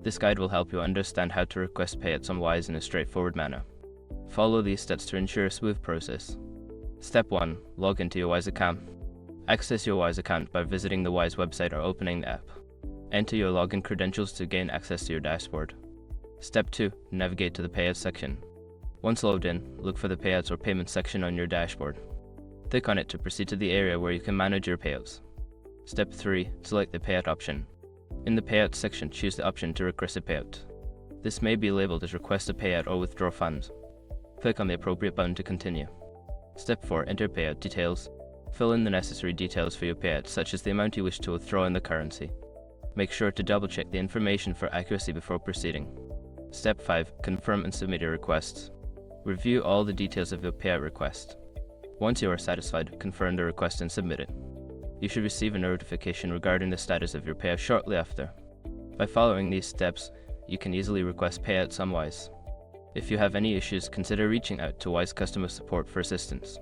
This guide will help you understand how to request payouts on Wise in a straightforward manner. Follow these steps to ensure a smooth process. Step 1. Log into your Wise account. Access your Wise account by visiting the Wise website or opening the app. Enter your login credentials to gain access to your dashboard. Step 2. Navigate to the Payouts section. Once logged in, look for the Payouts or Payments section on your dashboard. Click on it to proceed to the area where you can manage your payouts. Step 3. Select the Payout option. In the Payouts section, choose the option to request a payout. This may be labeled as Request a Payout or Withdraw Funds. Click on the appropriate button to continue. Step 4. Enter payout details. Fill in the necessary details for your payout, such as the amount you wish to withdraw and the currency. Make sure to double-check the information for accuracy before proceeding. Step 5. Confirm and submit your requests. Review all the details of your payout request. Once you are satisfied, confirm the request and submit it. You should receive a notification regarding the status of your payout shortly after. By following these steps, you can easily request payouts on Wise. If you have any issues, consider reaching out to Wise customer support for assistance.